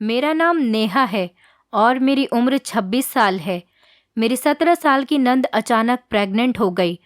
मेरा नाम नेहा है और मेरी उम्र 26 साल है। मेरी 17 साल की नंद अचानक प्रेग्नेंट हो गई।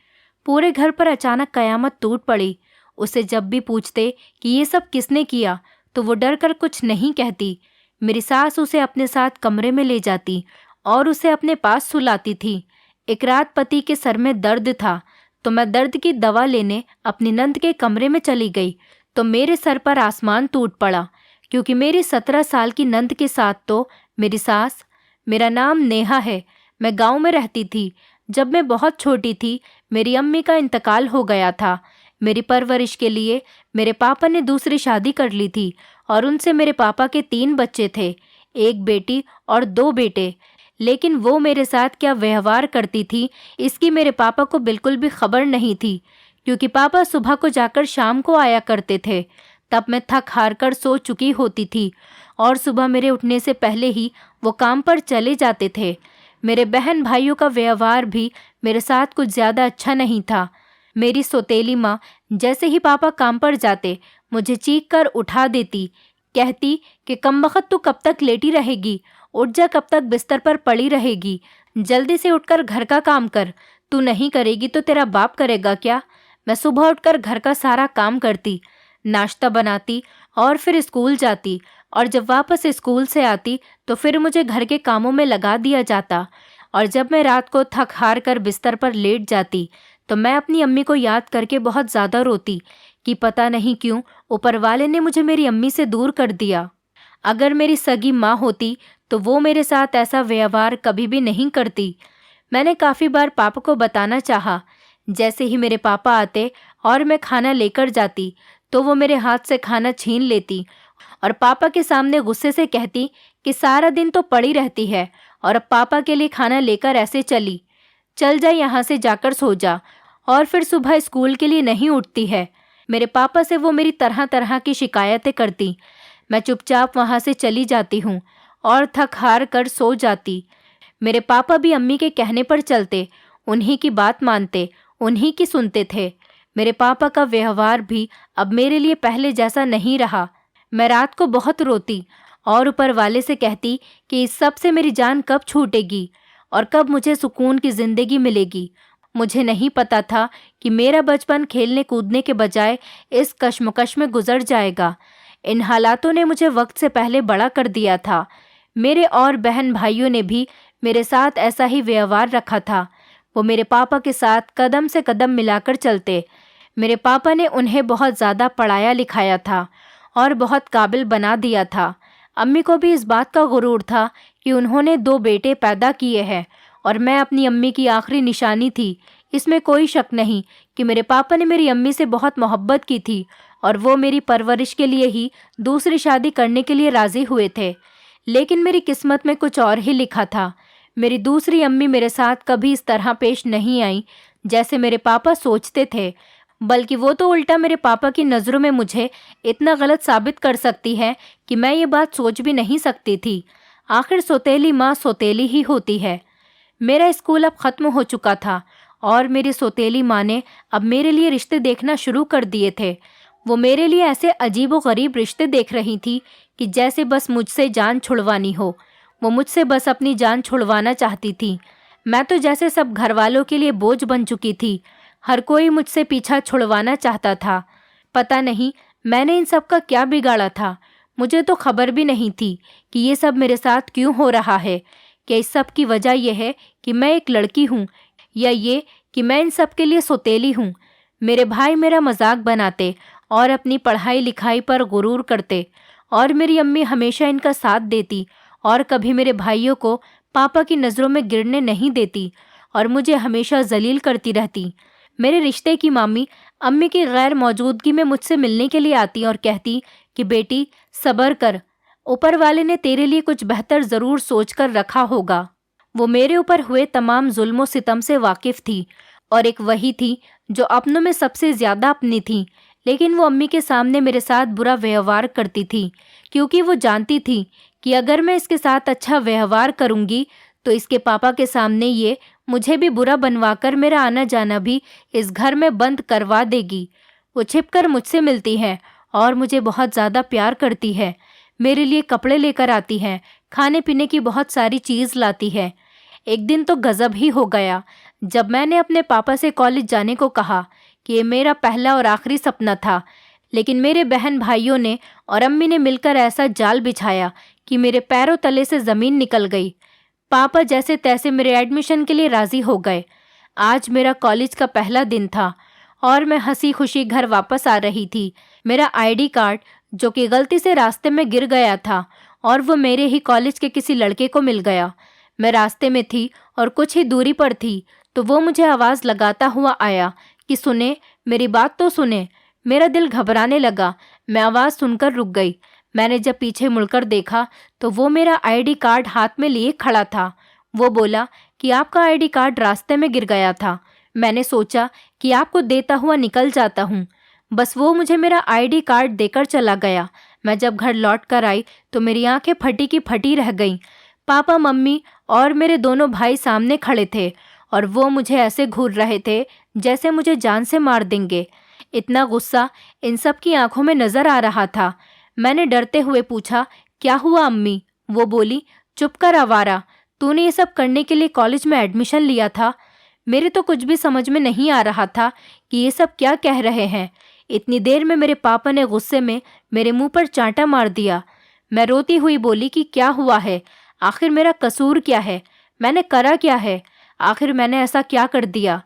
पूरे घर पर अचानक कयामत टूट पड़ी। उसे जब भी पूछते कि ये सब किसने किया तो वो डर कर कुछ नहीं कहती। मेरी सास उसे अपने साथ कमरे में ले जाती और उसे अपने पास सुलाती थी। एक रात पति के सर में दर्द था तो मैं दर्द की दवा लेने अपनी नंद के कमरे में चली गई तो मेरे सर पर आसमान टूट पड़ा, क्योंकि मेरी 17 साल की नंद के साथ तो मेरी सास। मेरा नाम नेहा है। मैं गांव में रहती थी। जब मैं बहुत छोटी थी मेरी अम्मी का इंतकाल हो गया था। मेरी परवरिश के लिए मेरे पापा ने दूसरी शादी कर ली थी और उनसे मेरे पापा के 3 बच्चे थे, एक बेटी और 2 बेटे। लेकिन वो मेरे साथ क्या व्यवहार करती थी इसकी मेरे पापा को बिल्कुल भी खबर नहीं थी, क्योंकि पापा सुबह को जाकर शाम को आया करते थे। तब मैं थक हार कर सो चुकी होती थी और सुबह मेरे उठने से पहले ही वो काम पर चले जाते थे। मेरे बहन भाइयों का व्यवहार भी मेरे साथ कुछ ज़्यादा अच्छा नहीं था। मेरी सौतेली माँ जैसे ही पापा काम पर जाते मुझे चीख कर उठा देती, कहती कि कमबख्त तू कब तक लेटी रहेगी, उठ जा, कब तक बिस्तर पर पड़ी रहेगी, जल्दी से उठकर घर का काम कर, तू नहीं करेगी तो तेरा बाप करेगा क्या। मैं सुबह उठकर घर का सारा काम करती, नाश्ता बनाती और फिर स्कूल जाती, और जब वापस स्कूल से आती तो फिर मुझे घर के कामों में लगा दिया जाता। और जब मैं रात को थक हार कर बिस्तर पर लेट जाती तो मैं अपनी अम्मी को याद करके बहुत ज़्यादा रोती कि पता नहीं क्यों ऊपर वाले ने मुझे मेरी अम्मी से दूर कर दिया। अगर मेरी सगी माँ होती तो वो मेरे साथ ऐसा व्यवहार कभी भी नहीं करती। मैंने काफ़ी बार पापा को बताना चाहा। जैसे ही मेरे पापा आते और मैं खाना लेकर जाती तो वो मेरे हाथ से खाना छीन लेती और पापा के सामने गुस्से से कहती कि सारा दिन तो पड़ी रहती है और अब पापा के लिए खाना लेकर ऐसे चल जा, यहाँ से जाकर सो जा, और फिर सुबह स्कूल के लिए नहीं उठती है। मेरे पापा से वो मेरी तरह तरह की शिकायतें करती। मैं चुपचाप वहाँ से चली जाती हूँ और थक हार कर सो जाती। मेरे पापा भी अम्मी के कहने पर चलते, उन्हीं की बात मानते, उन्हीं की सुनते थे। मेरे पापा का व्यवहार भी अब मेरे लिए पहले जैसा नहीं रहा। मैं रात को बहुत रोती और ऊपर वाले से कहती कि इस सब से मेरी जान कब छूटेगी और कब मुझे सुकून की ज़िंदगी मिलेगी। मुझे नहीं पता था कि मेरा बचपन खेलने कूदने के बजाय इस कश्मकश में गुजर जाएगा। इन हालातों ने मुझे वक्त से पहले बड़ा कर दिया था। मेरे और बहन भाइयों ने भी मेरे साथ ऐसा ही व्यवहार रखा था। वो मेरे पापा के साथ कदम से कदम मिलाकर चलते। मेरे पापा ने उन्हें बहुत ज़्यादा पढ़ाया लिखाया था और बहुत काबिल बना दिया था। अम्मी को भी इस बात का गुरूर था कि उन्होंने 2 बेटे पैदा किए हैं और मैं अपनी अम्मी की आखिरी निशानी थी। इसमें कोई शक नहीं कि मेरे पापा ने मेरी अम्मी से बहुत मोहब्बत की थी और वो मेरी परवरिश के लिए ही दूसरी शादी करने के लिए राज़ी हुए थे। लेकिन मेरी किस्मत में कुछ और ही लिखा था। मेरी दूसरी अम्मी मेरे साथ कभी इस तरह पेश नहीं आई जैसे मेरे पापा सोचते थे, बल्कि वो तो उल्टा मेरे पापा की नज़रों में मुझे इतना गलत साबित कर सकती है कि मैं ये बात सोच भी नहीं सकती थी। आखिर सौतेली माँ सौतेली ही होती है। मेरा स्कूल अब ख़त्म हो चुका था और मेरी सौतेली माँ ने अब मेरे लिए रिश्ते देखना शुरू कर दिए थे। वो मेरे लिए ऐसे अजीब व गरीब रिश्ते देख रही थी कि जैसे बस मुझसे जान छुड़वानी हो। वो मुझसे बस अपनी जान छुड़वाना चाहती थी। मैं तो जैसे सब घर वालों के लिए बोझ बन चुकी थी। हर कोई मुझसे पीछा छुड़वाना चाहता था। पता नहीं मैंने इन सब का क्या बिगाड़ा था। मुझे तो खबर भी नहीं थी कि ये सब मेरे साथ क्यों हो रहा है। क्या इस सब की वजह यह है कि मैं एक लड़की हूँ, या ये कि मैं इन सब के लिए सौतेली हूँ। मेरे भाई मेरा मजाक बनाते और अपनी पढ़ाई लिखाई पर गुरूर करते, और मेरी अम्मी हमेशा इनका साथ देती और कभी मेरे भाइयों को पापा की नज़रों में गिरने नहीं देती और मुझे हमेशा जलील करती रहती। मेरे रिश्ते की मामी अम्मी की गैर मौजूदगी में मुझसे मिलने के लिए आती और कहती कि बेटी सब्र कर, ऊपर वाले ने तेरे लिए कुछ बेहतर ज़रूर सोच कर रखा होगा। वो मेरे ऊपर हुए तमाम जुल्मों सितम से वाकिफ़ थी और एक वही थी जो अपनों में सबसे ज़्यादा अपनी थी। लेकिन वो अम्मी के सामने मेरे साथ बुरा व्यवहार करती थी, क्योंकि वो जानती थी कि अगर मैं इसके साथ अच्छा व्यवहार करूँगी तो इसके पापा के सामने ये मुझे भी बुरा बनवाकर मेरा आना जाना भी इस घर में बंद करवा देगी। वो छिपकर मुझसे मिलती है और मुझे बहुत ज़्यादा प्यार करती है। मेरे लिए कपड़े लेकर आती हैं, खाने पीने की बहुत सारी चीज़ लाती है। एक दिन तो गज़ब ही हो गया जब मैंने अपने पापा से कॉलेज जाने को कहा कि ये मेरा पहला और आखिरी सपना था। लेकिन मेरे बहन भाइयों ने और अम्मी ने मिलकर ऐसा जाल बिछाया कि मेरे पैरों तले से ज़मीन निकल गई। पापा जैसे तैसे मेरे एडमिशन के लिए राज़ी हो गए। आज मेरा कॉलेज का पहला दिन था और मैं हंसी खुशी घर वापस आ रही थी। मेरा आईडी कार्ड, जो कि गलती से रास्ते में गिर गया था और वो मेरे ही कॉलेज के किसी लड़के को मिल गया। मैं रास्ते में थी और कुछ ही दूरी पर थी तो वो मुझे आवाज़ लगाता हुआ आया कि सुने, मेरी बात तो सुने। मेरा दिल घबराने लगा। मैं आवाज़ सुनकर रुक गई। मैंने जब पीछे मुड़कर देखा तो वो मेरा आईडी कार्ड हाथ में लिए खड़ा था। वो बोला कि आपका आईडी कार्ड रास्ते में गिर गया था। मैंने सोचा कि आपको देता हुआ निकल जाता हूँ। बस वो मुझे मेरा आईडी कार्ड देकर चला गया। मैं जब घर लौट कर आई तो मेरी आंखें फटी की फटी रह गईं। पापा, मम्मी और मेरे दोनों भाई सामने खड़े थे और वो मुझे ऐसे घूर रहे थे जैसे मुझे जान से मार देंगे। इतना गुस्सा इन सब की आंखों में नजर आ रहा था। मैंने डरते हुए पूछा, क्या हुआ अम्मी? वो बोली, चुप कर आवारा, तूने ये सब करने के लिए कॉलेज में एडमिशन लिया था? मेरे तो कुछ भी समझ में नहीं आ रहा था कि ये सब क्या कह रहे हैं। इतनी देर में मेरे पापा ने गुस्से में मेरे मुंह पर चांटा मार दिया। मैं रोती हुई बोली कि क्या हुआ है? आखिर मेरा कसूर क्या है? मैंने करा क्या है? आखिर मैंने ऐसा क्या कर दिया?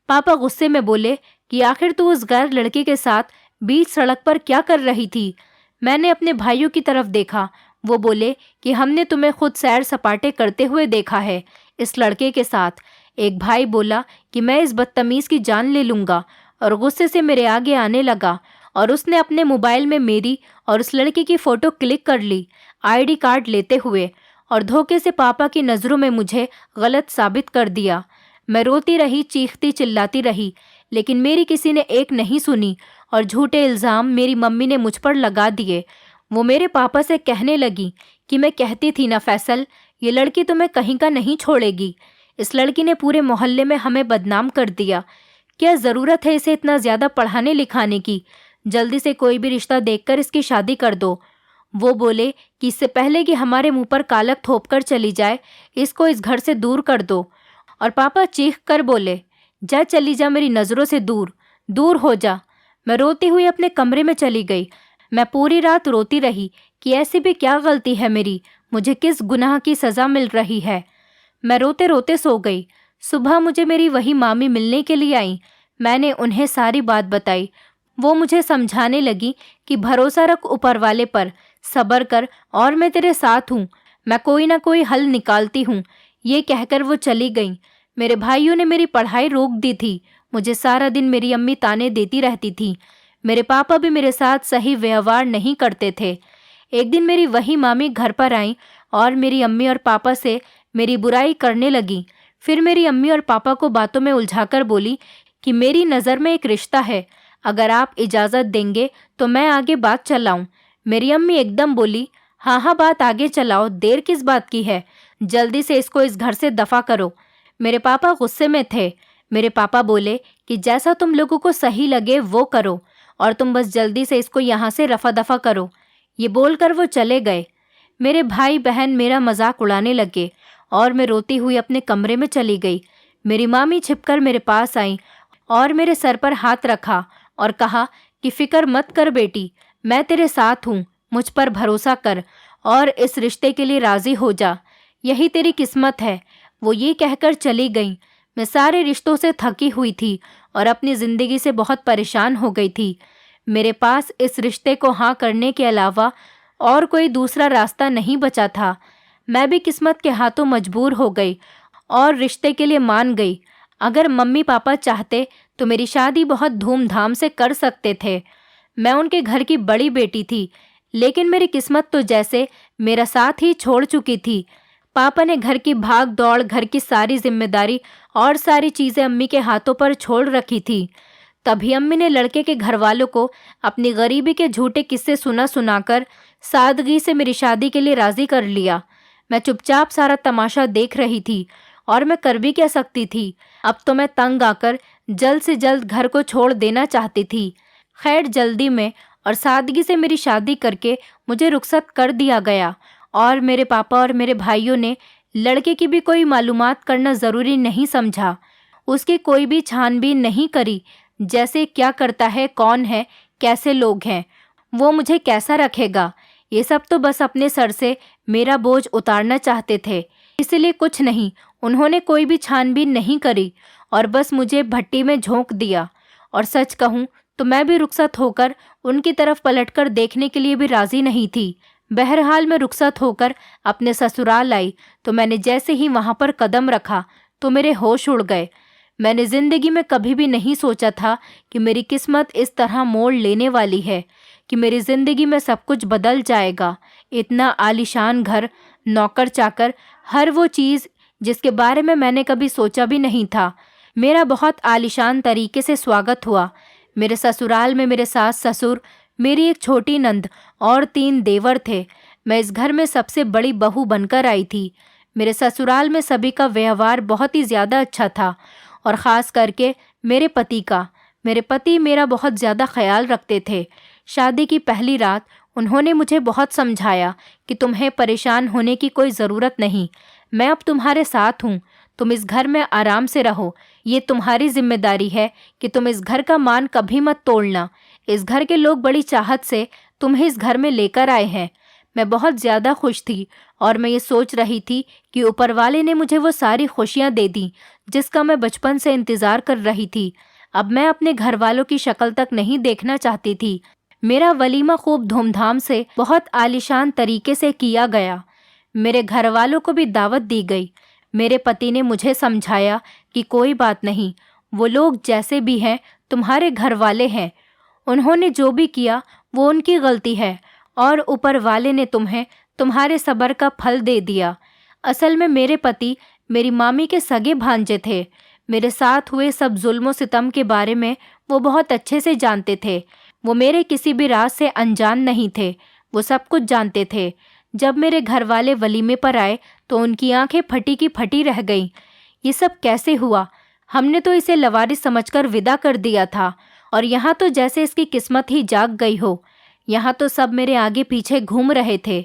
पापा गुस्से में बोले कि आखिर तू उस गैर लड़के के साथ बीच सड़क पर क्या कर रही थी? मैंने अपने भाइयों की तरफ देखा। वो बोले कि हमने तुम्हें खुद सैर सपाटे करते हुए देखा है इस लड़के के साथ। एक भाई बोला कि मैं इस बदतमीज़ की जान ले लूँगा और गुस्से से मेरे आगे आने लगा और उसने अपने मोबाइल में मेरी और उस लड़के की फ़ोटो क्लिक कर ली आईडी कार्ड लेते हुए और धोखे से पापा की नज़रों में मुझे गलत साबित कर दिया। मैं रोती रही, चीखती चिल्लाती रही, लेकिन मेरी किसी ने एक नहीं सुनी और झूठे इल्ज़ाम मेरी मम्मी ने मुझ पर लगा दिए। वो मेरे पापा से कहने लगी कि मैं कहती थी ना फैसल, ये लड़की तुम्हें कहीं का नहीं छोड़ेगी। इस लड़की ने पूरे मोहल्ले में हमें बदनाम कर दिया। क्या ज़रूरत है इसे इतना ज़्यादा पढ़ाने लिखाने की? जल्दी से कोई भी रिश्ता देखकर इसकी शादी कर दो। वो बोले कि इससे पहले कि हमारे मुंह पर कालक थोप कर चली जाए, इसको इस घर से दूर कर दो। और पापा चीख कर बोले, जा चली जा, मेरी नज़रों से दूर दूर हो जा। मैं रोती हुई अपने कमरे में चली गई। मैं पूरी रात रोती रही कि ऐसी भी क्या गलती है मेरी, मुझे किस गुनाह की सज़ा मिल रही है। मैं रोते रोते सो गई। सुबह मुझे मेरी वही मामी मिलने के लिए आई। मैंने उन्हें सारी बात बताई। वो मुझे समझाने लगी कि भरोसा रख ऊपर वाले पर, सब्र कर और मैं तेरे साथ हूँ, मैं कोई ना कोई हल निकालती हूँ। ये कहकर वो चली गई। मेरे भाइयों ने मेरी पढ़ाई रोक दी थी। मुझे सारा दिन मेरी अम्मी ताने देती रहती थी। मेरे पापा भी मेरे साथ सही व्यवहार नहीं करते थे। एक दिन मेरी वही मामी घर पर आई और मेरी अम्मी और पापा से मेरी बुराई करने लगी। फिर मेरी अम्मी और पापा को बातों में उलझाकर बोली कि मेरी नज़र में एक रिश्ता है, अगर आप इजाज़त देंगे तो मैं आगे बात चलाऊं। मेरी अम्मी एकदम बोली, हाँ हाँ बात आगे चलाओ, देर किस बात की है, जल्दी से इसको इस घर से दफ़ा करो। मेरे पापा गुस्से में थे। मेरे पापा बोले कि जैसा तुम लोगों को सही लगे वो करो और तुम बस जल्दी से इसको यहाँ से रफा दफा करो। ये बोलकर वो चले गए। मेरे भाई बहन मेरा मजाक उड़ाने लगे और मैं रोती हुई अपने कमरे में चली गई। मेरी मामी छिपकर मेरे पास आई और मेरे सर पर हाथ रखा और कहा कि फिक्र मत कर बेटी, मैं तेरे साथ हूँ, मुझ पर भरोसा कर और इस रिश्ते के लिए राज़ी हो जा, यही तेरी किस्मत है। वो ये कहकर चली गई। मैं सारे रिश्तों से थकी हुई थी और अपनी ज़िंदगी से बहुत परेशान हो गई थी। मेरे पास इस रिश्ते को हाँ करने के अलावा और कोई दूसरा रास्ता नहीं बचा था। मैं भी किस्मत के हाथों मजबूर हो गई और रिश्ते के लिए मान गई। अगर मम्मी पापा चाहते तो मेरी शादी बहुत धूमधाम से कर सकते थे। मैं उनके घर की बड़ी बेटी थी, लेकिन मेरी किस्मत तो जैसे मेरा साथ ही छोड़ चुकी थी। पापा ने घर की भाग दौड़, घर की सारी जिम्मेदारी और सारी चीज़ें अम्मी के हाथों पर छोड़ रखी थी। तभी अम्मी ने लड़के के घर वालों को अपनी गरीबी के झूठे किस्से सुनाकर सादगी से मेरी शादी के लिए राज़ी कर लिया। मैं चुपचाप सारा तमाशा देख रही थी और मैं कर भी क्या सकती थी। अब तो मैं तंग आकर जल्द से जल्द घर को छोड़ देना चाहती थी। खैर जल्दी में और सादगी से मेरी शादी करके मुझे रुखसत कर दिया गया। और मेरे पापा और मेरे भाइयों ने लड़के की भी कोई मालूमात करना ज़रूरी नहीं समझा। उसकी कोई भी छानबीन नहीं करी, जैसे क्या करता है, कौन है, कैसे लोग हैं, वो मुझे कैसा रखेगा। ये सब तो बस अपने सर से मेरा बोझ उतारना चाहते थे, इसलिए कुछ नहीं, उन्होंने कोई भी छानबीन नहीं करी और बस मुझे भट्टी में झोंक दिया। और सच कहूँ तो मैं भी रुखसत होकर उनकी तरफ पलटकर देखने के लिए भी राजी नहीं थी। बहरहाल मैं रुखसत होकर अपने ससुराल आई तो मैंने जैसे ही वहाँ पर कदम रखा तो मेरे होश उड़ गए। मैंने ज़िंदगी में कभी भी नहीं सोचा था कि मेरी किस्मत इस तरह मोड़ लेने वाली है कि मेरी ज़िंदगी में सब कुछ बदल जाएगा। इतना आलीशान घर, नौकर चाकर, हर वो चीज़ जिसके बारे में मैंने कभी सोचा भी नहीं था। मेरा बहुत आलीशान तरीके से स्वागत हुआ। मेरे ससुराल में मेरे सास ससुर, मेरी एक छोटी नंद और 3 देवर थे। मैं इस घर में सबसे बड़ी बहू बनकर आई थी। मेरे ससुराल में सभी का व्यवहार बहुत ही ज़्यादा अच्छा था और ख़ास करके मेरे पति का। मेरे पति मेरा बहुत ज़्यादा ख्याल रखते थे। शादी की पहली रात उन्होंने मुझे बहुत समझाया कि तुम्हें परेशान होने की कोई ज़रूरत नहीं, मैं अब तुम्हारे साथ हूँ, तुम इस घर में आराम से रहो। ये तुम्हारी जिम्मेदारी है कि तुम इस घर का मान कभी मत तोड़ना। इस घर के लोग बड़ी चाहत से तुम्हें इस घर में लेकर आए हैं। मैं बहुत ज़्यादा खुश थी और मैं ये सोच रही थी कि ऊपर वाले ने मुझे वो सारी खुशियाँ दे दी जिसका मैं बचपन से इंतज़ार कर रही थी। अब मैं अपने घर वालों की शक्ल तक नहीं देखना चाहती थी। मेरा वलीमा खूब धूमधाम से, बहुत आलीशान तरीके से किया गया। मेरे घर वालों को भी दावत दी गई। मेरे पति ने मुझे समझाया कि कोई बात नहीं, वो लोग जैसे भी हैं तुम्हारे घर वाले हैं, उन्होंने जो भी किया वो उनकी गलती है और ऊपर वाले ने तुम्हें तुम्हारे सब्र का फल दे दिया। असल में मेरे पति मेरी मामी के सगे भांजे थे। मेरे साथ हुए सब जुल्म सितम के बारे में वो बहुत अच्छे से जानते थे। वो मेरे किसी भी राज से अनजान नहीं थे, वो सब कुछ जानते थे। जब मेरे घर वाले वलीमे पर आए तो उनकी आंखें फटी की फटी रह गईं। ये सब कैसे हुआ? हमने तो इसे लवारिस समझकर विदा कर दिया था और यहाँ तो जैसे इसकी किस्मत ही जाग गई हो। यहाँ तो सब मेरे आगे पीछे घूम रहे थे।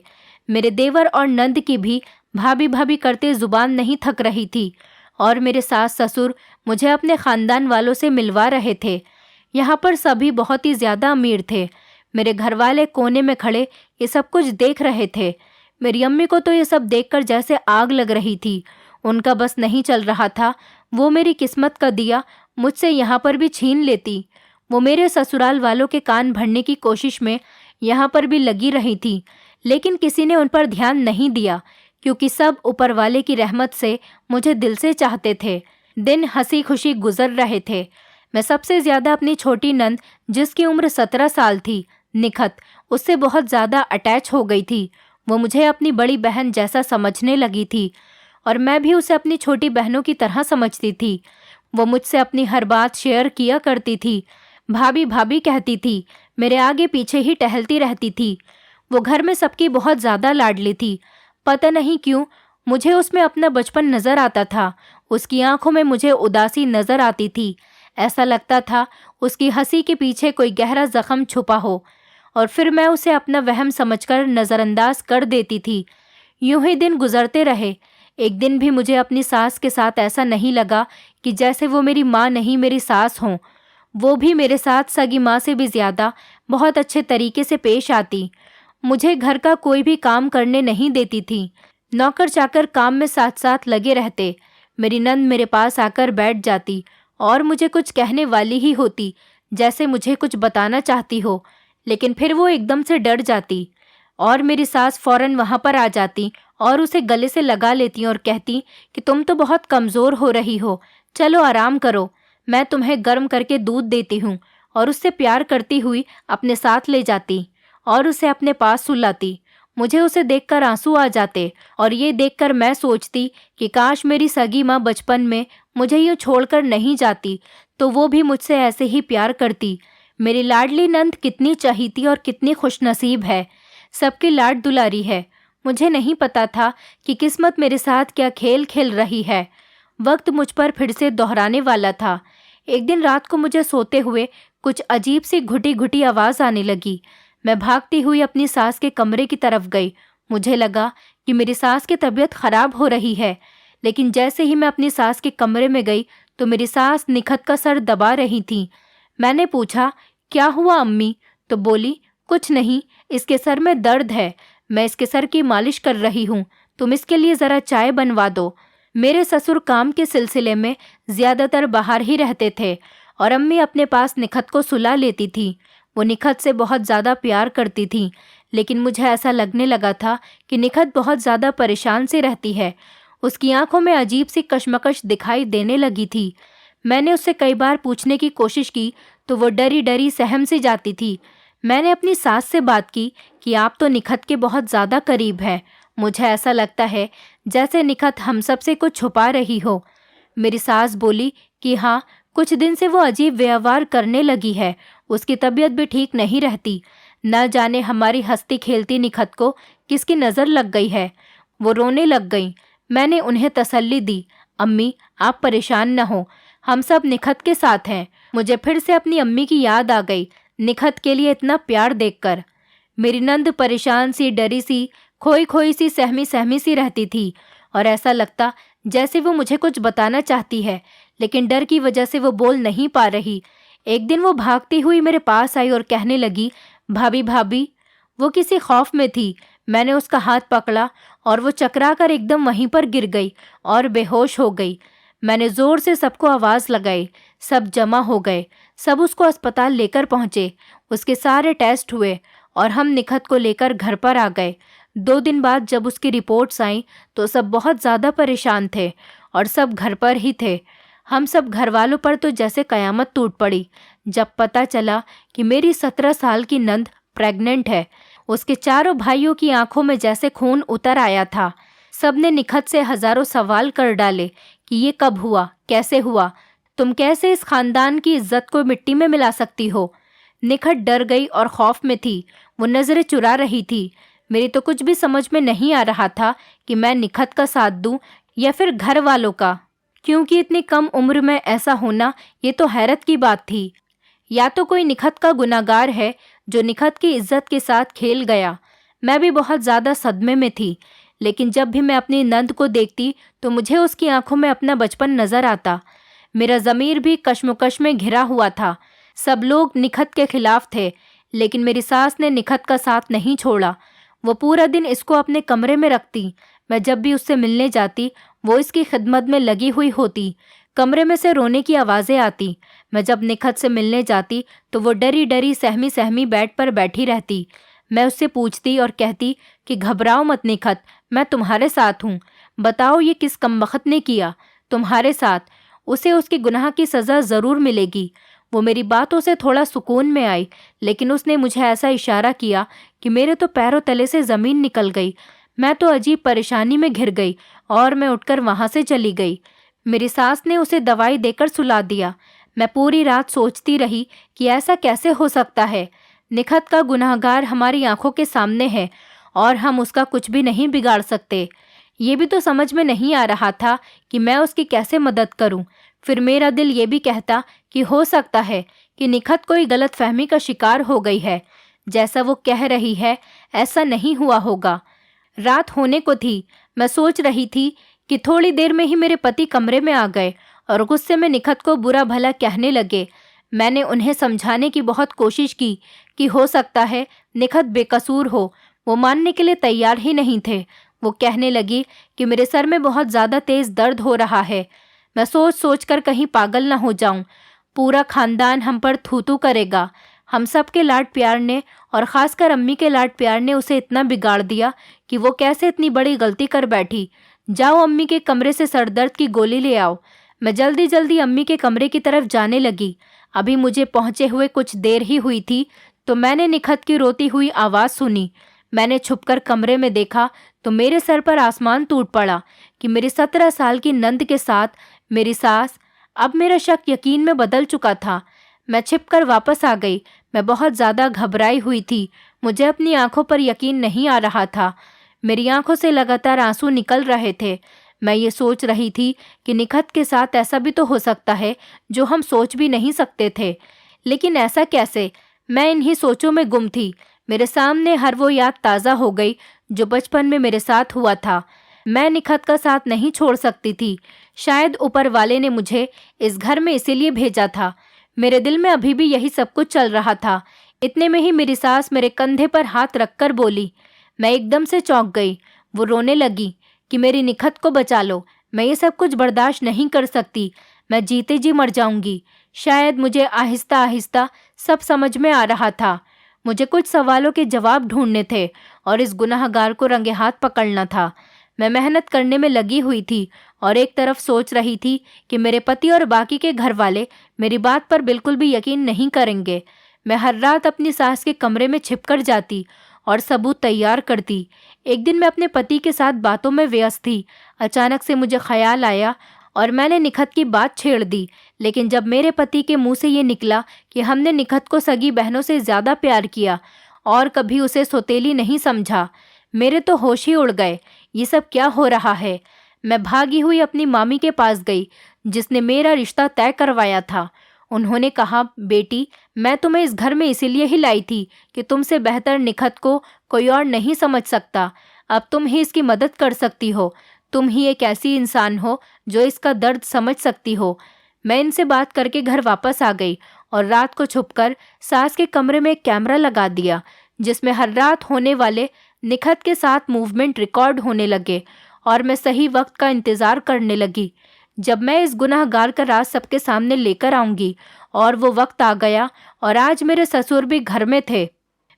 मेरे देवर और नंद की भी भाभी भाभी करते जुबान नहीं थक रही थी और मेरे सास ससुर मुझे अपने ख़ानदान वालों से मिलवा रहे थे। यहाँ पर सभी बहुत ही ज़्यादा अमीर थे। मेरे घर वाले कोने में खड़े ये सब कुछ देख रहे थे। मेरी अम्मी को तो ये सब देखकर जैसे आग लग रही थी। उनका बस नहीं चल रहा था, वो मेरी किस्मत का दिया मुझसे यहाँ पर भी छीन लेती। वो मेरे ससुराल वालों के कान भरने की कोशिश में यहाँ पर भी लगी रही थी, लेकिन किसी ने उन पर ध्यान नहीं दिया क्योंकि सब ऊपर वाले की रहमत से मुझे दिल से चाहते थे। दिन हंसी खुशी गुजर रहे थे। मैं सबसे ज़्यादा अपनी छोटी नंद, जिसकी उम्र 17 साल थी, निखत, उससे बहुत ज़्यादा अटैच हो गई थी। वो मुझे अपनी बड़ी बहन जैसा समझने लगी थी और मैं भी उसे अपनी छोटी बहनों की तरह समझती थी। वो मुझसे अपनी हर बात शेयर किया करती थी। भाभी भाभी कहती थी, मेरे आगे पीछे ही टहलती रहती थी। वो घर में सबकी बहुत ज़्यादा लाडली थी। पता नहीं क्यों मुझे उसमें अपना बचपन नज़र आता था। उसकी आंखों में मुझे उदासी नज़र आती थी। ऐसा लगता था उसकी हंसी के पीछे कोई गहरा जख्म छुपा हो और फिर मैं उसे अपना वहम समझकर नज़रअंदाज कर देती थी। यूं ही दिन गुजरते रहे। एक दिन भी मुझे अपनी सास के साथ ऐसा नहीं लगा कि जैसे वो मेरी माँ नहीं मेरी सास हों। वो भी मेरे साथ सगी माँ से भी ज़्यादा बहुत अच्छे तरीके से पेश आती। मुझे घर का कोई भी काम करने नहीं देती थी। नौकर चाकर काम में साथ साथ लगे रहते। मेरी नंद मेरे पास आकर बैठ जाती और मुझे कुछ कहने वाली ही होती, जैसे मुझे कुछ बताना चाहती हो, लेकिन फिर वो एकदम से डर जाती और मेरी सास फौरन वहाँ पर आ जाती और उसे गले से लगा लेती और कहती कि तुम तो बहुत कमज़ोर हो रही हो, चलो आराम करो, मैं तुम्हें गर्म करके दूध देती हूँ। और उससे प्यार करती हुई अपने साथ ले जाती और उसे अपने पास सुलाती। मुझे उसे देखकर आंसू आ जाते और ये देखकर मैं सोचती कि काश मेरी सगी माँ बचपन में मुझे यूँ छोड़कर नहीं जाती तो वो भी मुझसे ऐसे ही प्यार करती। मेरी लाडली नंद कितनी चहीती और कितनी खुशनसीब है, सबकी लाड दुलारी है। मुझे नहीं पता था कि किस्मत मेरे साथ क्या खेल खेल रही है। वक्त मुझ पर फिर से दोहराने वाला था। एक दिन रात को मुझे सोते हुए कुछ अजीब सी घुटी घुटी आवाज़ आने लगी। मैं भागती हुई अपनी सास के कमरे की तरफ गई। मुझे लगा कि मेरी सास की तबीयत खराब हो रही है, लेकिन जैसे ही मैं अपनी सास के कमरे में गई तो मेरी सास निखत का सर दबा रही थी। मैंने पूछा, क्या हुआ अम्मी? तो बोली, कुछ नहीं, इसके सर में दर्द है, मैं इसके सर की मालिश कर रही हूँ, तुम इसके लिए ज़रा चाय बनवा दो। मेरे ससुर काम के सिलसिले में ज़्यादातर बाहर ही रहते थे और अम्मी अपने पास निखत को सुला लेती थी। वो निखत से बहुत ज़्यादा प्यार करती थी, लेकिन मुझे ऐसा लगने लगा था कि निखत बहुत ज़्यादा परेशान सी रहती है। उसकी आंखों में अजीब सी कशमकश दिखाई देने लगी थी। मैंने उससे कई बार पूछने की कोशिश की तो वो डरी डरी सहम सी जाती थी। मैंने अपनी सास से बात की कि आप तो निखत के बहुत ज़्यादा करीब हैं, मुझे ऐसा लगता है जैसे निखत हम सब से कुछ छुपा रही हो। मेरी सास बोली कि हाँ, कुछ दिन से वो अजीब व्यवहार करने लगी है, उसकी तबीयत भी ठीक नहीं रहती। न जाने हमारी हंसती खेलती निखत को किसकी नज़र लग गई है। वो रोने लग गई। मैंने उन्हें तसल्ली दी, अम्मी आप परेशान न हो, हम सब निखत के साथ हैं। मुझे फिर से अपनी अम्मी की याद आ गई, निखत के लिए इतना प्यार देखकर। मेरी नंद परेशान सी, डरी सी, खोई खोई सी, सहमी सहमी सी रहती थी और ऐसा लगता जैसे वो मुझे कुछ बताना चाहती है, लेकिन डर की वजह से वो बोल नहीं पा रही। एक दिन वो भागती हुई मेरे पास आई और कहने लगी, भाभी भाभी। वो किसी खौफ में थी। मैंने उसका हाथ पकड़ा और वो चकरा कर एकदम वहीं पर गिर गई और बेहोश हो गई। मैंने ज़ोर से सबको आवाज़ लगाई। सब जमा हो गए। सब उसको अस्पताल लेकर पहुँचे। उसके सारे टेस्ट हुए और हम निखत को लेकर घर पर आ गए। 2 दिन बाद जब उसकी रिपोर्ट्स आईं तो सब बहुत ज़्यादा परेशान थे और सब घर पर ही थे। हम सब घर वालों पर तो जैसे कयामत टूट पड़ी जब पता चला कि मेरी 17 साल की नंद प्रेग्नेंट है। उसके चारों भाइयों की आंखों में जैसे खून उतर आया था। सबने निखत से हजारों सवाल कर डाले कि ये कब हुआ, कैसे हुआ, तुम कैसे इस खानदान की इज्जत को मिट्टी में मिला सकती हो। निखत डर गई और खौफ में थी। वो नजरें चुरा रही थी। मेरी तो कुछ भी समझ में नहीं आ रहा था कि मैं निखत का साथ दूं या फिर घर वालों का, क्योंकि इतनी कम उम्र में ऐसा होना ये तो हैरत की बात थी। या तो कोई निखत का गुनाहगार है जो निखत की इज्जत के साथ खेल गया। मैं भी बहुत ज़्यादा सदमे में थी, लेकिन जब भी मैं अपनी नंद को देखती तो मुझे उसकी आंखों में अपना बचपन नजर आता। मेरा ज़मीर भी कश्मकश में घिरा हुआ था। सब लोग निखत के खिलाफ थे, लेकिन मेरी सास ने निखत का साथ नहीं छोड़ा। वो पूरा दिन इसको अपने कमरे में रखती। मैं जब भी उससे मिलने जाती वो इसकी खिदमत में लगी हुई होती। कमरे में से रोने की आवाज़ें आती। मैं जब निखत से मिलने जाती तो वो डरी डरी सहमी सहमी बेड पर बैठी रहती। मैं उससे पूछती और कहती कि घबराओ मत निखत, मैं तुम्हारे साथ हूँ। बताओ ये किस कमबख्त ने किया, तुम्हारे साथ। उसे उसके गुनाह की सज़ा ज़रूर मिलेगी। वो मेरी बातों से थोड़ा सुकून में आई, लेकिन उसने मुझे ऐसा इशारा किया कि मेरे तो पैरों तले से ज़मीन निकल गई। मैं तो अजीब परेशानी में घिर गई और मैं उठकर वहाँ से चली गई। मेरी सास ने उसे दवाई देकर सुला दिया। मैं पूरी रात सोचती रही कि ऐसा कैसे हो सकता है। निखत का गुनाहगार हमारी आंखों के सामने है और हम उसका कुछ भी नहीं बिगाड़ सकते। ये भी तो समझ में नहीं आ रहा था कि मैं उसकी कैसे मदद करूं। फिर मेरा दिल ये भी कहता कि हो सकता है कि निखत कोई गलतफहमी का शिकार हो गई है। जैसा वो कह रही है ऐसा नहीं हुआ होगा। रात होने को थी। मैं सोच रही थी कि थोड़ी देर में ही मेरे पति कमरे में आ गए और गुस्से में निखत को बुरा भला कहने लगे। मैंने उन्हें समझाने की बहुत कोशिश की कि हो सकता है निखत बेकसूर हो। वो मानने के लिए तैयार ही नहीं थे। वो कहने लगी कि मेरे सर में बहुत ज़्यादा तेज़ दर्द हो रहा है। मैं सोच सोच कर कहीं पागल ना हो जाऊं। पूरा खानदान हम पर थू-थू करेगा। हम सब के लाड प्यार ने और ख़ासकर अम्मी के लाड प्यार ने उसे इतना बिगाड़ दिया कि वो कैसे इतनी बड़ी गलती कर बैठी। जाओ अम्मी के कमरे से सरदर्द की गोली ले आओ। मैं जल्दी जल्दी अम्मी के कमरे की तरफ जाने लगी। अभी मुझे पहुंचे हुए कुछ देर ही हुई थी तो मैंने निखत की रोती हुई आवाज़ सुनी। मैंने छुपकर कमरे में देखा तो मेरे सर पर आसमान टूट पड़ा कि मेरी 17 साल की नंद के साथ मेरी सास। अब मेरा शक यकीन में बदल चुका था। मैं छिपकर वापस आ गई। मैं बहुत ज़्यादा घबराई हुई थी। मुझे अपनी आंखों पर यकीन नहीं आ रहा था। मेरी आंखों से लगातार आंसू निकल रहे थे। मैं ये सोच रही थी कि निखत के साथ ऐसा भी तो हो सकता है जो हम सोच भी नहीं सकते थे। लेकिन ऐसा कैसे? मैं इन्हीं सोचों में गुम थी। मेरे सामने हर वो याद ताज़ा हो गई जो बचपन में मेरे साथ हुआ था। मैं निखत का साथ नहीं छोड़ सकती थी। शायद ऊपर वाले ने मुझे इस घर में इसीलिए भेजा था। मेरे दिल में अभी भी यही सब कुछ चल रहा था। इतने में ही मेरी सास मेरे कंधे पर हाथ रखकर बोली। मैं एकदम से चौंक गई। वो रोने लगी कि मेरी निखत को बचा लो, मैं ये सब कुछ बर्दाश्त नहीं कर सकती, मैं जीते जी मर जाऊंगी। शायद मुझे आहिस्ता आहिस्ता सब समझ में आ रहा था। मुझे कुछ सवालों के जवाब ढूंढने थे और इस गुनाहगार को रंगे हाथ पकड़ना था। मैं मेहनत करने में लगी हुई थी और एक तरफ सोच रही थी कि मेरे पति और बाकी के घर वाले मेरी बात पर बिल्कुल भी यकीन नहीं करेंगे। मैं हर रात अपनी सास के कमरे में छिपकर जाती और सबूत तैयार करती। एक दिन मैं अपने पति के साथ बातों में व्यस्त थी। अचानक से मुझे ख्याल आया और मैंने निखत की बात छेड़ दी। लेकिन जब मेरे पति के मुंह से ये निकला कि हमने निखत को सगी बहनों से ज़्यादा प्यार किया और कभी उसे सौतेली नहीं समझा, मेरे तो होश ही उड़ गए। ये सब क्या हो रहा है? मैं भागी हुई अपनी मामी के पास गई जिसने मेरा रिश्ता तय करवाया था। उन्होंने कहा, बेटी, मैं तुम्हें इस घर में इसीलिए ही लाई थी कि तुमसे बेहतर निखत को कोई और नहीं समझ सकता। अब तुम ही इसकी मदद कर सकती हो। तुम ही एक ऐसी इंसान हो जो इसका दर्द समझ सकती हो। मैं इनसे बात करके घर वापस आ गई और रात को छुपकर सास के कमरे में एक कैमरा लगा दिया जिसमें हर रात होने वाले निखत के साथ मूवमेंट रिकॉर्ड होने लगे और मैं सही वक्त का इंतज़ार करने लगी जब मैं इस गुनाहगार का राज सबके सामने लेकर आऊंगी। और वो वक्त आ गया और आज मेरे ससुर भी घर में थे।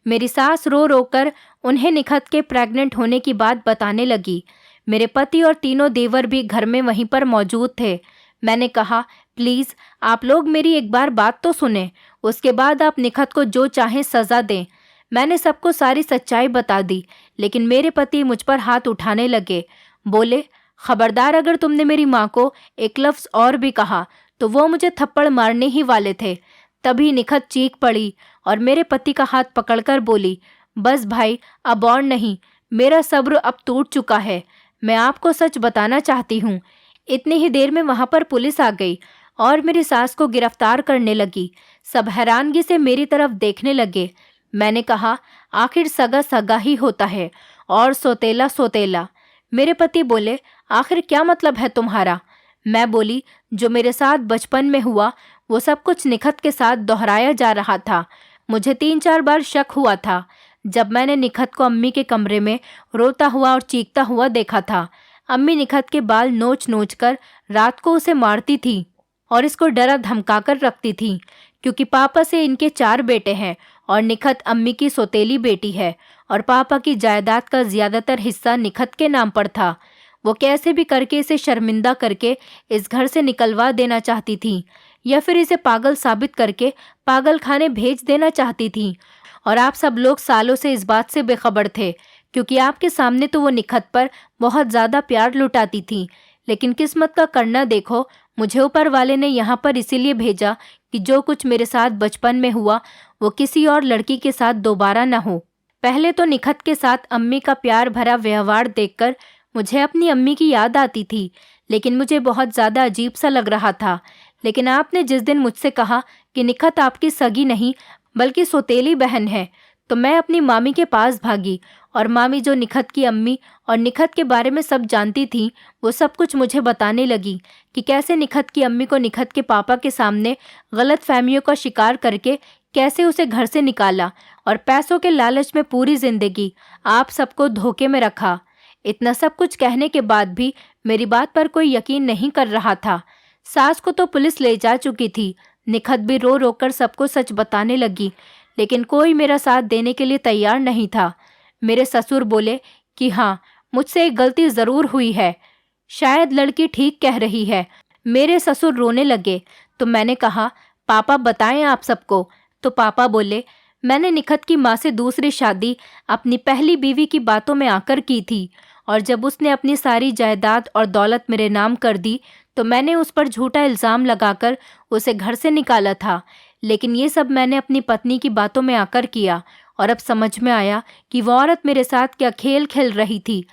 मेरी सास रो रो कर उन्हें निखत के प्रेग्नेंट होने की बात बताने लगी। मेरे पति और तीनों देवर भी घर में वहीं पर मौजूद थे। मैंने कहा, प्लीज़ आप लोग मेरी एक बार बात तो सुने, उसके बाद आप निखत को जो चाहें सज़ा दें। मैंने सबको सारी सच्चाई बता दी, लेकिन मेरे पति मुझ पर हाथ उठाने लगे। बोले, खबरदार, अगर तुमने मेरी माँ को एक लफ्ज़ और भी कहा तो वो मुझे थप्पड़ मारने ही वाले थे। तभी निखत चीख पड़ी और मेरे पति का हाथ पकड़कर बोली, बस भाई, अब और नहीं, मेरा सब्र अब टूट चुका है। मैं आपको सच बताना चाहती हूँ। इतनी ही देर में वहाँ पर पुलिस आ गई और मेरी सास को गिरफ्तार करने लगी। सब हैरानगी से मेरी तरफ देखने लगे। मैंने कहा, आखिर सगा सगा ही होता है और सौतेला सौतेला। मेरे पति बोले, आखिर क्या मतलब है तुम्हारा? मैं बोली, जो मेरे साथ बचपन में हुआ वो सब कुछ निखत के साथ दोहराया जा रहा था। मुझे 3-4 बार शक हुआ था जब मैंने निखत को अम्मी के कमरे में रोता हुआ और चीखता हुआ देखा था। अम्मी निखत के बाल नोच नोच कर रात को उसे मारती थी और इसको डरा धमका कर रखती थी, क्योंकि पापा से इनके 4 बेटे हैं और निखत अम्मी की सौतेली बेटी है और पापा की जायदाद का ज़्यादातर हिस्सा निखत के नाम पर था। वो कैसे भी करके इसे शर्मिंदा करके इस घर से निकलवा देना चाहती थी या फिर इसे पागल साबित करके पागल खाने भेज देना चाहती थी। और आप सब लोग सालों से इस बात से बेखबर थे, क्योंकि आपके सामने तो वो निखत पर बहुत ज़्यादा प्यार लुटाती थी। लेकिन किस्मत का करना देखो, मुझे ऊपर वाले ने यहाँ पर इसीलिए भेजा कि जो कुछ मेरे साथ बचपन में हुआ वो किसी और लड़की के साथ दोबारा न हो। पहले तो निखत के साथ अम्मी का प्यार भरा व्यवहार देखकर मुझे अपनी अम्मी की याद आती थी, लेकिन मुझे बहुत ज़्यादा अजीब सा लग रहा था। लेकिन आपने जिस दिन मुझसे कहा कि निखत आपकी सगी नहीं बल्कि सौतेली बहन है, तो मैं अपनी मामी के पास भागी और मामी, जो निखत की अम्मी और निखत के बारे में सब जानती थी, वो सब कुछ मुझे बताने लगी कि कैसे निखत की अम्मी को निखत के पापा के सामने गलत फहमियों का शिकार करके कैसे उसे घर से निकाला और पैसों के लालच में पूरी जिंदगी आप सबको धोखे में रखा। इतना सब कुछ कहने के बाद भी मेरी बात पर कोई यकीन नहीं कर रहा था। सास को तो पुलिस ले जा चुकी थी। निखत भी रो रो कर सबको सच बताने लगी, लेकिन कोई मेरा साथ देने के लिए तैयार नहीं था। मेरे ससुर बोले कि हाँ, मुझसे एक गलती ज़रूर हुई है, शायद लड़की ठीक कह रही है। मेरे ससुर रोने लगे तो मैंने कहा, पापा बताएं आप सबको। तो पापा बोले, मैंने निखत की माँ से दूसरी शादी अपनी पहली बीवी की बातों में आकर की थी, और जब उसने अपनी सारी जायदाद और दौलत मेरे नाम कर दी तो मैंने उस पर झूठा इल्ज़ाम लगाकर उसे घर से निकाला था। लेकिन ये सब मैंने अपनी पत्नी की बातों में आकर किया, और अब समझ में आया कि वो औरत मेरे साथ क्या खेल खेल रही थी।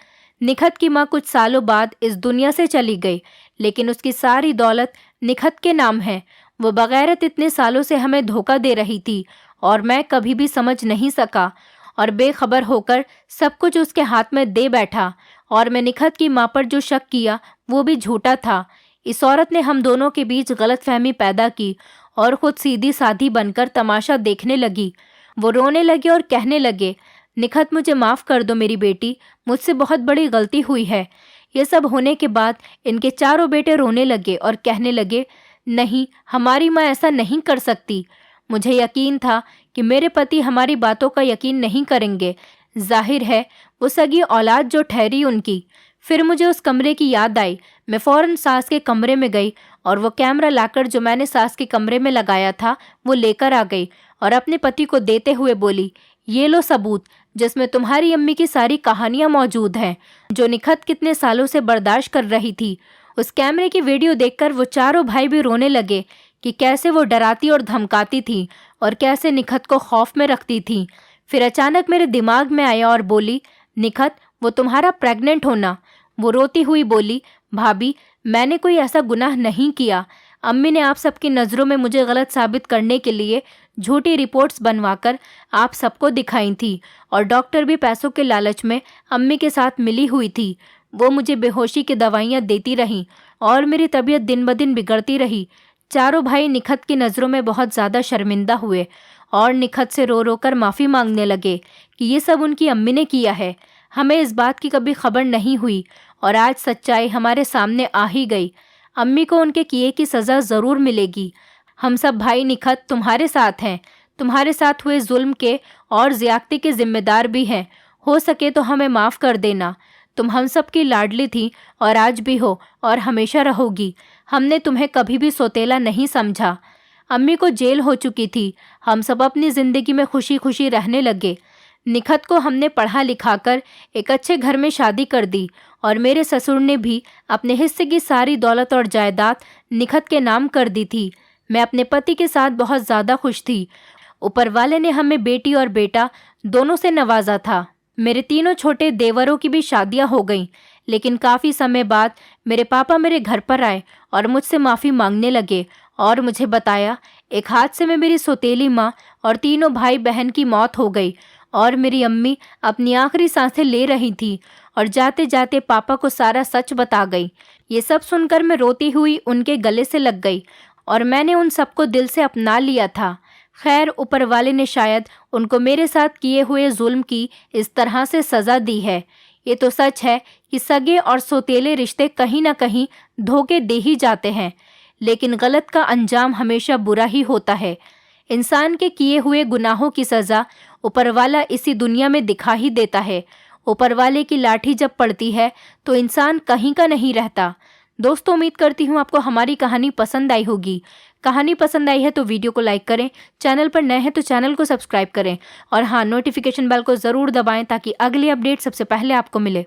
निखत की माँ कुछ सालों बाद इस दुनिया से चली गई, लेकिन उसकी सारी दौलत निखत के नाम है। वो बगैरत इतने सालों से हमें धोखा दे रही थी और मैं कभी भी समझ नहीं सका और बेखबर होकर सब कुछ उसके हाथ में दे बैठा। और मैं निखत की माँ पर जो शक किया वो भी झूठा था। इस औरत ने हम दोनों के बीच गलतफहमी पैदा की और खुद सीधी साधी बनकर तमाशा देखने लगी। वो रोने लगे और कहने लगे, निखत मुझे माफ़ कर दो मेरी बेटी, मुझसे बहुत बड़ी गलती हुई है। ये सब होने के बाद इनके चारों बेटे रोने लगे और कहने लगे, नहीं, हमारी माँ ऐसा नहीं कर सकती। मुझे यकीन था कि मेरे पति हमारी बातों का यकीन नहीं करेंगे। जाहिर है वो सगी औलाद जो ठहरी उनकी। फिर मुझे उस कमरे की याद आई। मैं फ़ौरन सास के कमरे में गई और वो कैमरा लाकर जो मैंने सास के कमरे में लगाया था वो लेकर आ गई और अपने पति को देते हुए बोली, ये लो सबूत जिसमें तुम्हारी अम्मी की सारी कहानियां मौजूद हैं जो निखत कितने सालों से बर्दाश्त कर रही थी। उस कैमरे की वीडियो देखकर वो चारों भाई भी रोने लगे कि कैसे वो डराती और धमकाती थी और कैसे निखत को खौफ में रखती थी। फिर अचानक मेरे दिमाग में आया और बोली, निखत वो तुम्हारा प्रेग्नेंट होना। वो रोती हुई बोली, भाभी मैंने कोई ऐसा गुनाह नहीं किया। अम्मी ने आप सबकी नज़रों में मुझे गलत साबित करने के लिए झूठी रिपोर्ट्स बनवाकर आप सबको दिखाई थी और डॉक्टर भी पैसों के लालच में अम्मी के साथ मिली हुई थी। वो मुझे बेहोशी की दवाइयाँ देती रहीं और मेरी तबीयत दिन ब दिन बिगड़ती रही। चारों भाई निखत की नज़रों में बहुत ज़्यादा शर्मिंदा हुए और निखत से रो रो कर माफ़ी मांगने लगे कि ये सब उनकी अम्मी ने किया है। हमें इस बात की कभी खबर नहीं हुई और आज सच्चाई हमारे सामने आ ही गई। अम्मी को उनके किए की सज़ा ज़रूर मिलेगी। हम सब भाई निखत तुम्हारे साथ हैं। तुम्हारे साथ हुए जुल्म के और ज़्यादती के जिम्मेदार भी हैं। हो सके तो हमें माफ़ कर देना। तुम हम सब की लाडली थी और आज भी हो और हमेशा रहोगी। हमने तुम्हें कभी भी सौतेला नहीं समझा। अम्मी को जेल हो चुकी थी। हम सब अपनी ज़िंदगी में खुशी खुशी रहने लगे। निखत को हमने पढ़ा लिखाकर एक अच्छे घर में शादी कर दी और मेरे ससुर ने भी अपने हिस्से की सारी दौलत और जायदाद निखत के नाम कर दी थी। मैं अपने पति के साथ बहुत ज़्यादा खुश थी। ऊपर वाले ने हमें बेटी और बेटा दोनों से नवाजा था। मेरे तीनों छोटे देवरों की भी शादियां हो गईं, लेकिन काफ़ी समय बाद मेरे पापा मेरे घर पर आए और मुझसे माफ़ी मांगने लगे और मुझे बताया, एक हादसे में मेरी सौतेली माँ और तीनों भाई बहन की मौत हो गई और मेरी अम्मी अपनी आखिरी सांसें ले रही थी और जाते जाते पापा को सारा सच बता गई। ये सब सुनकर मैं रोती हुई उनके गले से लग गई और मैंने उन सबको दिल से अपना लिया था। खैर ऊपर वाले ने शायद उनको मेरे साथ किए हुए जुल्म की इस तरह से सज़ा दी है। ये तो सच है कि सगे और सौतेले रिश्ते कहीं ना कहीं धोखे दे ही जाते हैं, लेकिन गलत का अंजाम हमेशा बुरा ही होता है। इंसान के किए हुए गुनाहों की सज़ा ऊपर वाला इसी दुनिया में दिखा ही देता है। ऊपर वाले की लाठी जब पड़ती है तो इंसान कहीं का नहीं रहता। दोस्तों उम्मीद करती हूँ आपको हमारी कहानी पसंद आई होगी। कहानी पसंद आई है तो वीडियो को लाइक करें, चैनल पर नए हैं तो चैनल को सब्सक्राइब करें और हाँ, नोटिफिकेशन बेल को ज़रूर दबाएं ताकि अगली अपडेट सबसे पहले आपको मिले।